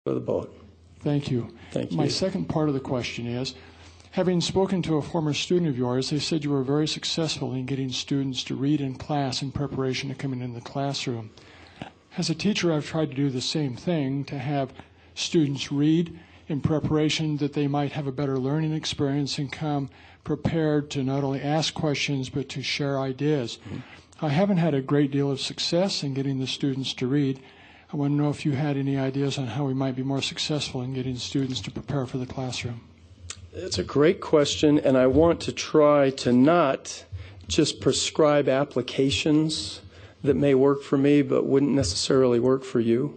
of the boat. Thank you. Thank you. My second part of the question is, having spoken to a former student of yours, they said you were very successful in getting students to read in class in preparation to coming in the classroom. As a teacher, I've tried to do the same thing, to have students read in preparation that they might have a better learning experience and come prepared to not only ask questions but to share ideas. I haven't had a great deal of success in getting the students to read. I want to know if you had any ideas on how we might be more successful in getting students to prepare for the classroom. It's a great question, and I want to try to not just prescribe applications that may work for me but wouldn't necessarily work for you.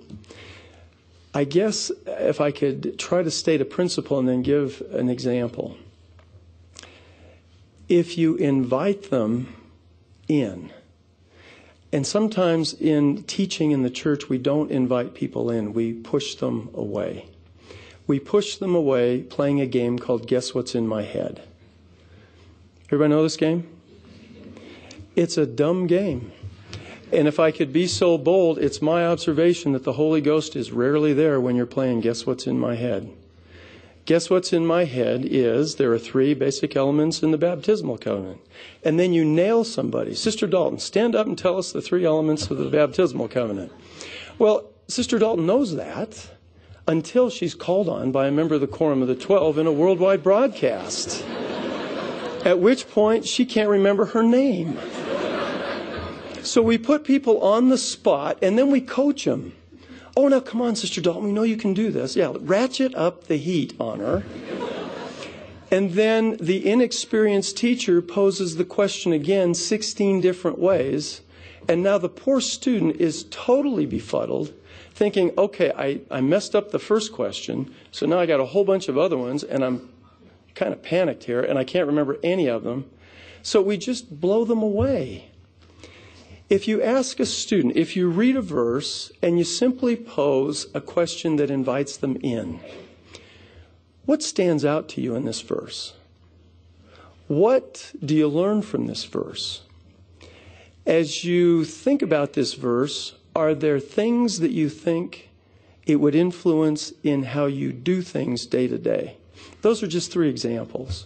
I guess if I could try to state a principle and then give an example. If you invite them in, and sometimes in teaching in the church we don't invite people in, we push them away. We push them away playing a game called Guess What's in My Head. Everybody know this game? It's a dumb game. And if I could be so bold, it's my observation that the Holy Ghost is rarely there when you're playing Guess What's in My Head. Guess what's in my head is there are 3 basic elements in the baptismal covenant. And then you nail somebody. Sister Dalton, stand up and tell us the 3 elements of the baptismal covenant. Well, Sister Dalton knows that until she's called on by a member of the Quorum of the 12 in a worldwide broadcast. At which point she can't remember her name. So we put people on the spot and then we coach them. Oh, now come on, Sister Dalton, we know you can do this. Yeah, ratchet up the heat on her. And then the inexperienced teacher poses the question again 16 different ways. And now the poor student is totally befuddled, thinking, okay, I messed up the first question, so now I got a whole bunch of other ones, and I'm kind of panicked here, and I can't remember any of them. So we just blow them away. If you ask a student, if you read a verse and you simply pose a question that invites them in, what stands out to you in this verse? What do you learn from this verse? As you think about this verse, are there things that you think it would influence in how you do things day to day? Those are just 3 examples.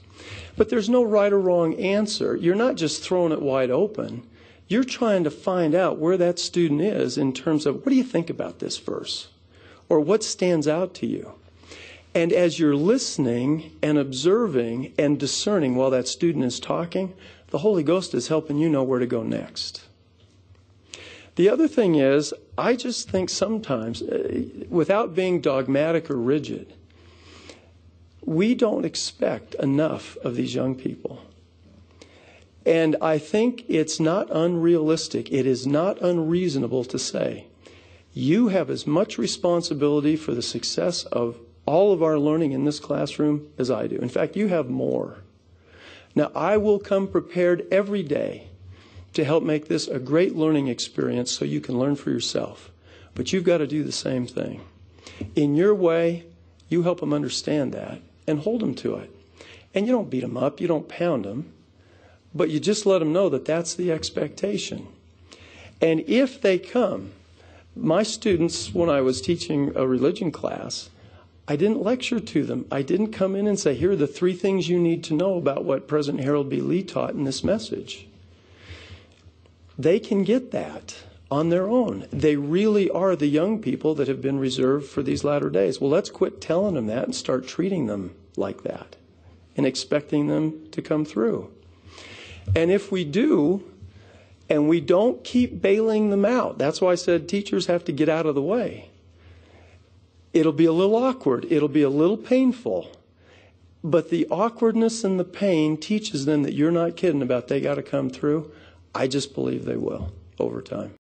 But there's no right or wrong answer. You're not just throwing it wide open. You're trying to find out where that student is in terms of, what do you think about this verse? Or what stands out to you? And as you're listening and observing and discerning while that student is talking, the Holy Ghost is helping you know where to go next. The other thing is, I just think sometimes, without being dogmatic or rigid, we don't expect enough of these young people. And I think it's not unrealistic, it is not unreasonable to say, you have as much responsibility for the success of all of our learning in this classroom as I do. In fact, you have more. Now, I will come prepared every day to help make this a great learning experience so you can learn for yourself. But you've got to do the same thing. In your way, you help them understand that and hold them to it. And you don't beat them up, you don't pound them. But you just let them know that that's the expectation. And if they come, my students, when I was teaching a religion class, I didn't lecture to them. I didn't come in and say, here are the 3 things you need to know about what President Harold B. Lee taught in this message. They can get that on their own. They really are the young people that have been reserved for these latter days. Well, let's quit telling them that and start treating them like that and expecting them to come through. And if we do, and we don't keep bailing them out, that's why I said teachers have to get out of the way. It'll be a little awkward. It'll be a little painful. But the awkwardness and the pain teaches them that you're not kidding about they got to come through. I just believe they will over time.